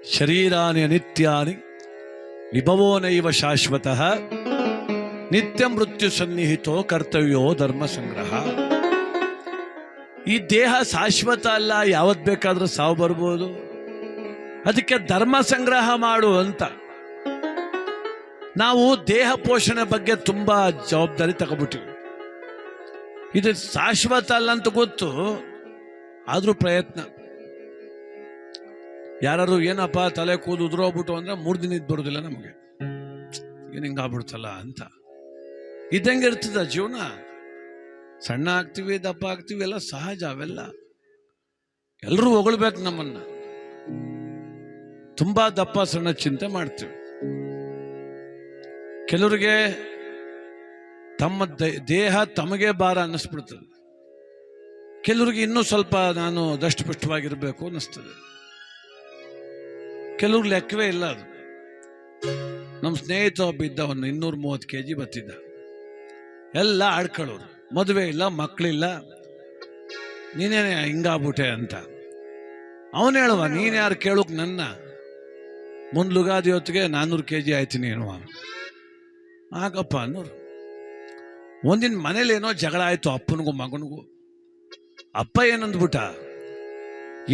ಶರೀರಾನಿ ಅನಿತ್ಯಾನಿ ವಿಭವೋ ನೈವ ಶಾಶ್ವತಃ ನಿತ್ಯ ಮೃತ್ಯು ಸನ್ನಿಹಿತೋ ಕರ್ತವ್ಯೋ ಧರ್ಮ ಸಂಗ್ರಹ. ಈ ದೇಹ ಶಾಶ್ವತ ಅಲ್ಲ, ಯಾವತ್ ಬೇಕಾದ್ರೂ ಸಾವು ಬರ್ಬೋದು. ಅದಕ್ಕೆ ಧರ್ಮ ಸಂಗ್ರಹ ಮಾಡು ಅಂತ. ನಾವು ದೇಹ ಪೋಷಣೆ ಬಗ್ಗೆ ತುಂಬಾ ಜವಾಬ್ದಾರಿ ತಗೊಬಿಟ್ಟಿವಿ. ಇದು ಶಾಶ್ವತ ಅಲ್ಲ ಅಂತ ಗೊತ್ತು, ಆದ್ರೂ ಪ್ರಯತ್ನ. ಯಾರು ಏನಪ್ಪ ತಲೆ ಕೂದು ಉದುರೋಗ್ಬಿಟ್ಟು ಅಂದ್ರೆ 3 ದಿನ ಇದ್ ಬರೋದಿಲ್ಲ ನಮಗೆ, ಏನ್ ಹಿಂಗಾಗ್ಬಿಡ್ತಲ್ಲ ಅಂತ. ಇದ್ದಂಗೆ ಇರ್ತದ ಜೀವನ. ಸಣ್ಣ ಆಗ್ತೀವಿ, ದಪ್ಪ ಆಗ್ತೀವಿ, ಎಲ್ಲ ಸಹಜ. ಅವೆಲ್ಲ ಎಲ್ಲರೂ ಹೊಗಳ್ಬೇಕು ನಮ್ಮನ್ನ. ತುಂಬಾ ದಪ್ಪ ಸಣ್ಣ ಚಿಂತೆ ಮಾಡ್ತೀವಿ. ಕೆಲವರಿಗೆ ತಮ್ಮ ದೇಹ ತಮಗೆ ಭಾರ ಅನ್ನಿಸ್ಬಿಡ್ತದೆ. ಕೆಲವರಿಗೆ ಇನ್ನೂ ಸ್ವಲ್ಪ ನಾನು ದಷ್ಟಪುಷ್ಟವಾಗಿರ್ಬೇಕು ಅನ್ನಿಸ್ತದೆ. ಕೆಲವ್ರಿಗೆ ಲೆಕ್ಕವೇ ಇಲ್ಲ ಅದು. ನಮ್ಮ ಸ್ನೇಹಿತ ಒಬ್ಬ ಇದ್ದ, 230 kg ಬತ್ತಿದ್ದ. ಎಲ್ಲ ಆಡ್ಕೊಳ್ಳೋರು, ಮದುವೆ ಇಲ್ಲ, ಮಕ್ಕಳಿಲ್ಲ, ನೀನೇನೆ ಹಿಂಗಾಗ್ಬಿಟ್ಟೆ ಅಂತ. ಅವನು ಹೇಳುವ, ನೀನ್ ಯಾರು ಕೇಳೋಕ್ ನನ್ನ? ಮುಂದ್ಲುಗಾದಿ ಹೊತ್ತಿಗೆ 400 kg ಆಯ್ತೀನಿ ಹೇಳುವ. ಆಗಪ್ಪ ಅನ್ನೋರು. ಒಂದಿನ ಮನೇಲಿ ಏನೋ ಜಗಳ ಆಯ್ತು, ಅಪ್ಪನಿಗೂ ಮಗನಿಗೂ. ಅಪ್ಪ ಏನಂದ್ಬಿಟ್ಟ,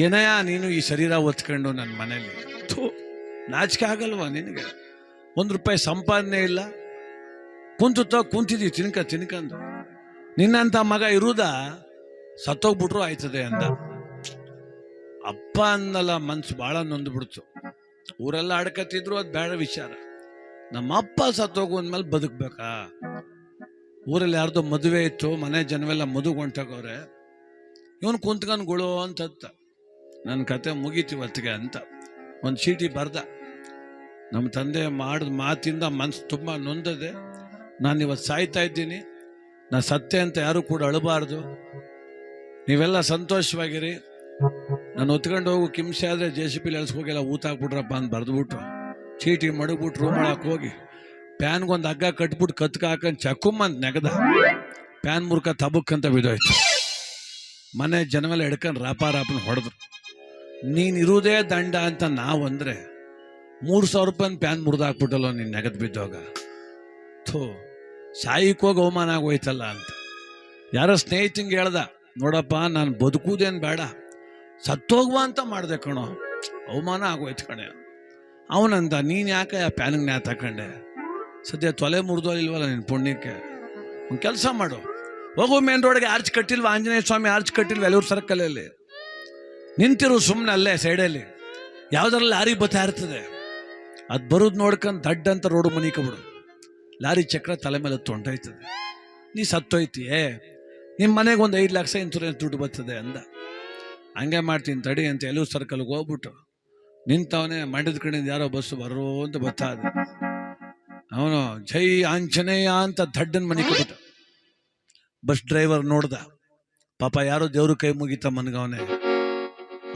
ಏನಯ್ಯ ನೀನು ಈ ಶರೀರ ಒತ್ಕೊಂಡು ನನ್ನ ಮನೇಲಿ, ನಾಚಿಕೆ ಆಗಲ್ವಾ ನಿನಗೆ? ₹1 ಸಂಪಾದನೆ ಇಲ್ಲ, ಕುಂತಿದ್ದೀವಿ ತಿನ್ಕಂದು. ನಿನ್ನಂತ ಮಗ ಇರುವುದ, ಸತ್ತೋಗ್ಬಿಟ್ರು ಆಯ್ತದೆ ಅಂದ. ಅಪ್ಪ ಅನ್ನಲ್ಲ, ಮನ್ಸು ಬಹಳ ನೊಂದ್ಬಿಡ್ತು. ಊರೆಲ್ಲ ಆಡ್ಕತ್ತಿದ್ರು, ಅದು ಬೇಡ ವಿಚಾರ. ನಮ್ಮಪ್ಪ ಸತ್ತೋಗುವಂದ್ಮೇಲೆ ಬದುಕ್ಬೇಕಾ? ಊರಲ್ಲಿ ಯಾರ್ದೋ ಮದುವೆ ಇತ್ತು, ಮನೆ ಜನವೆಲ್ಲ ಮದುವೆ ಹೊಂಟೋಗವ್ರೆ. ಇವನು ಕುಂತ್ಕೊಂಡು ಗುಳು ಅಂತತ್ತ. ನನ್ನ ಕತೆ ಮುಗೀತಿವತ್ತಿಗೆ ಅಂತ ಒಂದು ಚೀಟಿ ಬರ್ದ. ನಮ್ಮ ತಂದೆ ಮಾಡಿದ ಮಾತಿಂದ ಮನ್ಸು ತುಂಬ ನೊಂದದೆ. ನಾನು ಇವತ್ತು ಸಾಯ್ತಾ ಇದ್ದೀನಿ, ನಾ ಸತ್ತೆ ಅಂತ ಯಾರು ಕೂಡ ಅಳಬಾರ್ದು, ನೀವೆಲ್ಲ ಸಂತೋಷವಾಗಿರಿ. ನಾನು ಹೊತ್ಕೊಂಡು ಹೋಗು, ಕಿಮ್ಸೆ ಆದರೆ JCB ಎಳ್ಸ್ಕೋಗೆಲ್ಲ ಊತ ಹಾಕ್ಬಿಟ್ರಪ್ಪ ಅಂತ ಬರೆದ್ಬಿಟ್ಟು ಚೀಟಿ ಮಡಗ್ಬಿಟ್ಟು ರೂಮ್ ಒಳಕ್ಕೆ ಹೋಗಿ ಪ್ಯಾನ್ಗೊಂದು ಹಗ್ಗ ಕಟ್ಬಿಟ್ಟು ಕತ್ಕ ಹಾಕೊಂಡು ಚಕ್ಕುಮ್ಮಂತ ನೆಗದ. ಪ್ಯಾನ್ ಮುರ್ಕ ತಬಕ್ಕಂತ ಬಿದ್ದೋಯ್ತು. ಮನೆ ಜನವೆಲ್ಲ ಹಿಡ್ಕೊಂಡು ರಾಪನ ಹೊಡೆದ್ರು. ನೀನಿರುವುದೇ ದಂಡ ಅಂತ ನಾವು ಅಂದ್ರೆ, ₹3,000 ಪ್ಯಾನ್ ಮುರಿದು ಹಾಕ್ಬಿಟ್ಟಲ್ಲ ನೀನು ನೆಗದ್ ಬಿದ್ದೋಗ. ಸಾಯಿಕ್ ಹೋಗಿ ಅವಮಾನ ಆಗೋಯ್ತಲ್ಲ ಅಂತ. ಯಾರೋ ಸ್ನೇಹಿತಂಗೆ ಹೇಳ್ದ, ನೋಡಪ್ಪ ನಾನು ಬದುಕುವುದೇನು ಬೇಡ, ಸತ್ತೋಗುವ ಅಂತ ಮಾಡಿದೆ ಕಣೋ, ಅವಮಾನ ಆಗೋಯ್ತು ಕಣೆ. ಅವನಂದ, ನೀನು ಯಾಕೆ ಆ ಪ್ಯಾನಿಗೆ ನ್ಯಾ ತಕೊಂಡೆ? ಸದ್ಯ ತೊಲೆ ಮುರಿದೋಲಿಲ್ವಲ್ಲ ನಿನ್ನ ಪುಣ್ಯಕ್ಕೆ. ಒಂದು ಕೆಲಸ ಮಾಡು, ಹೋಗು ಮೇನ್ ರೋಡ್ಗೆ. ಆರ್ಚ್ ಕಟ್ಟಿಲ್ವ ಆಂಜನೇಯ ಸ್ವಾಮಿ ಆರ್ಚ್ ಕಟ್ಟಿಲ್ವ ಎಲ್ಲೂರು ಸರ್ಕಲಲ್ಲಿ? ನಿಂತಿರು ಸುಮ್ಮನೆ ಅಲ್ಲೇ ಸೈಡಲ್ಲಿ. ಯಾವ್ದಾರ ಲಾರಿ ಬರ್ತಾ ಇರ್ತದೆ, ಅದು ಬರೋದು ನೋಡ್ಕೊಂಡು ದಡ್ಡ ಅಂತ ರೋಡು ಮನಿಕಬಿಡು. ಲಾರಿ ಚಕ್ರ ತಲೆ ಮೇಲೆ ತೊಂಡೋಯ್ತದೆ, ನೀ ಸತ್ತೋಯ್ತೀಯೇ, ನಿಮ್ಮ ಮನೆಗೆ ಒಂದು 5 ಲಕ್ಷ ಇನ್ಸೂರೆನ್ಸ್ ದುಡ್ಡು ಬರ್ತದೆ ಅಂದ. ಹಂಗೆ ಮಾಡ್ತೀನಿ ತಡಿ ಅಂತ ಎಲ್ಲೂ ಸರ್ಕಲ್ಗೆ ಹೋಗ್ಬಿಟ್ಟು ನಿಂತವನೇ. ಮಂಡ್ಯದ ಕಡೆಯಿಂದ ಯಾರೋ ಬಸ್ಸು ಬರೋ ಅಂತ ಬರ್ತಾ ಇದ್ದ. ಅವನು ಜೈ ಆಂಜನೇಯ ಅಂತ ದಡ್ಡನ್ ಮನಿಕಬಿಟ್ಟ. ಬಸ್ ಡ್ರೈವರ್ ನೋಡ್ದ, ಪಾಪ ಯಾರೋ ದೇವ್ರ ಕೈ ಮುಗಿತ ಮನ್ಗವನೇ,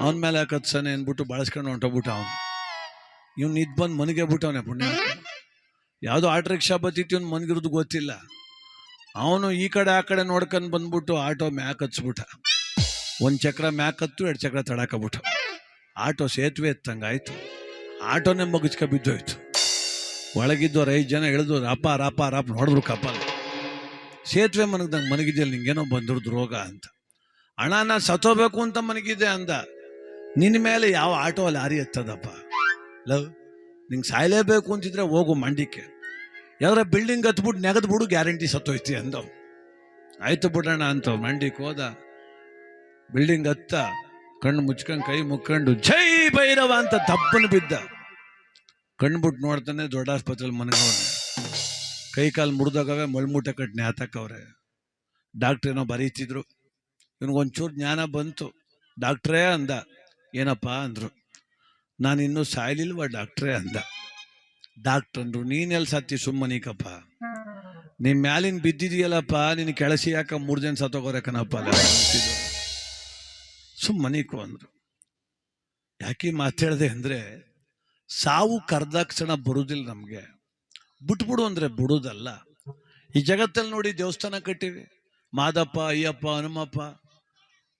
ಅವನ ಮೇಲೆ ಕತ್ಸನೆ ಅನ್ಬಿಟ್ಟು ಬಳಸ್ಕೊಂಡು ಹೊಂಟೋಗ್ಬಿಟ್ಟ. ಅವನು ಇವ್ನು ನಿದ್ ಬಂದು ಮನೆಗೆ ಬಿಟ್ಟವನೇ ಪುಣ್ಯ. ಯಾವುದೋ ಆಟೋ ರಿಕ್ಷಾ ಬತ್ತಿತ್ತು, ಇವ್ನು ಮನ್ಗಿರೋದು ಗೊತ್ತಿಲ್ಲ. ಅವನು ಈ ಕಡೆ ಆ ಕಡೆ ನೋಡ್ಕೊಂಡು ಬಂದ್ಬಿಟ್ಟು ಆಟೋ ಮ್ಯಾಕ್ ಹತ್ಸ್ಬಿಟ್ಟ. 1 ಚಕ್ರ ಮ್ಯಾಕ್ ಹತ್ತು, 2 ಚಕ್ರ ತಡಾಕಬಿಟ್ಟು ಆಟೋ ಸೇತುವೆ ಎತ್ತಂಗಾಯ್ತು. ಆಟೋನೇ ಮಗುಚ್ಕ ಬಿದ್ದೋಯ್ತು. ಒಳಗಿದ್ದವ್ರು 5 ಜನ ಇಳಿದು ರಾಪ ನೋಡಿದ್ರು ಕಪ್ಪಲ್ಲ. ಸೇತುವೆ ಮನಗ್ದಂಗೆ ಮನಗಿದ್ದಲ್ಲಿ ನಿಂಗೇನೋ ಬಂದಿರೋದು ರೋಗ ಅಂತ. ಅಣ್ಣ ನಾನು ಸತ್ತೋಬೇಕು ಅಂತ ಮನಗಿದ್ದೆ ಅಂದ. ನಿನ್ನ ಮೇಲೆ ಯಾವ ಆಟೋ ಲಾರಿ ಎತ್ತದಪ್ಪ? ಲವ್, ನಿಂಗೆ ಸಾಯ್ಲೇಬೇಕು ಅಂತಿದ್ರೆ ಹೋಗು ಮಂಡಿಕೆ, ಯಾವ್ದಾರ ಬಿಲ್ಡಿಂಗ್ ಹತ್ಬಿಟ್ಟು ನೆಗದ್ ಬಿಡು, ಗ್ಯಾರಂಟಿ ಸತ್ತೋಯ್ತಿ ಅಂದವ್. ಆಯ್ತು ಬಿಡೋಣ ಅಂತ ಮಂಡಿಗೆ ಹೋದ. ಬಿಲ್ಡಿಂಗ್ ಹತ್ತ, ಕಣ್ಣು ಮುಚ್ಕೊಂಡು ಕೈ ಮುಕ್ಕೊಂಡು ಜೈ ಭೈರವ ಅಂತ ದಪ್ಪನ ಬಿದ್ದ. ಕಣ್ಬಿಟ್ಟು ನೋಡ್ತಾನೆ, ದೊಡ್ಡ ಆಸ್ಪತ್ರೆಯಲ್ಲಿ ಮನಗವನೆ. ಕೈ ಕಾಲು ಮುರಿದೋಗವೆ, ಮಳ್ಮೂಟೆ ಕಟ್ಟು ನ್ಯಾತಕ್ಕವ್ರೆ. ಡಾಕ್ಟ್ರ್ ಏನೋ ಬರೀತಿದ್ರು. ಇವನಿಗೊಂಚೂರು ಜ್ಞಾನ ಬಂತು. ಡಾಕ್ಟ್ರೇ ಅಂದ. ಏನಪ್ಪ ಅಂದ್ರು. ನಾನು ಇನ್ನೂ ಸಾಯ್ಲಿಲ್ವ ಡಾಕ್ಟ್ರೇ ಅಂದ. ಡಾಕ್ಟ್ರ್ ಅಂದ್ರು, ನೀನೆಲ್ಲಿ ಸತ್ತಿ ಸುಮ್ಮನಿಕಪ್ಪ, ನಿನ್ ಮ್ಯಾಲಿನ ಬಿದ್ದಿದೆಯಲ್ಲಪ್ಪ, ನಿನ್ ಕೆಳಸಿ ಯಾಕ 3 ಜನ ಸತ್ತೋಗೋರೆ ಕಣಪ್ಪ ಅಲ್ಲ ಸುಮ್ಮನಿಕು ಅಂದ್ರು. ಯಾಕೆ ಮಾತಾಡ್ದೆ ಅಂದ್ರೆ, ಸಾವು ಕರ್ದಾಕ್ಷಣ ಬರುದಿಲ್ಲ ನಮ್ಗೆ, ಬಿಟ್ಬಿಡು ಅಂದ್ರೆ ಬಿಡುದಲ್ಲ. ಈ ಜಗತ್ತಲ್ಲಿ ನೋಡಿ ದೇವಸ್ಥಾನ ಕಟ್ಟಿವಿ, ಮಾದಪ್ಪ, ಅಯ್ಯಪ್ಪ, ಹನುಮಪ್ಪ,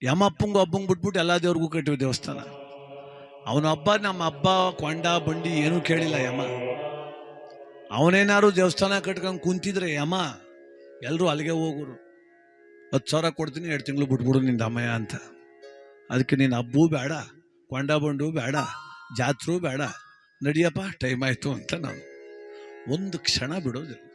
ಯಮಪ್ಪಂಗೂ ಹಬ್ಬಂಗ್ ಬಿಟ್ಬಿಟ್ಟು ಎಲ್ಲಾ ದೇವ್ರಿಗೂ ಕಟ್ಟಿವಿ ದೇವಸ್ಥಾನ. ಅವನ ಹಬ್ಬ ನಮ್ಮ ಹಬ್ಬ ಕೊಂಡ ಬಂಡಿ ಏನೂ ಕೇಳಿಲ್ಲ ಯಮ. ಅವನೇನಾರು ದೇವಸ್ಥಾನ ಕಟ್ಕೊಂಡು ಕುಂತಿದ್ರೆ ಯಮ ಎಲ್ಲರೂ ಅಲ್ಲಿಗೆ ಹೋಗೋರು. 10,000 ಕೊಡ್ತೀನಿ, 2 ತಿಂಗಳು ಬಿಟ್ಬಿಡು ನಿಂದ ಅಮ್ಮಯ್ಯ ಅಂತ. ಅದಕ್ಕೆ ನೀನು ಹಬ್ಬೂ ಬೇಡ, ಕೊಂಡ ಬಂಡು ಬೇಡ, ಜಾತ್ರೂ ಬೇಡ, ನಡಿಯಪ್ಪ ಟೈಮ್ ಆಯಿತು ಅಂತ ನಾನು ಒಂದು ಕ್ಷಣ ಬಿಡೋದಿಲ್ಲ.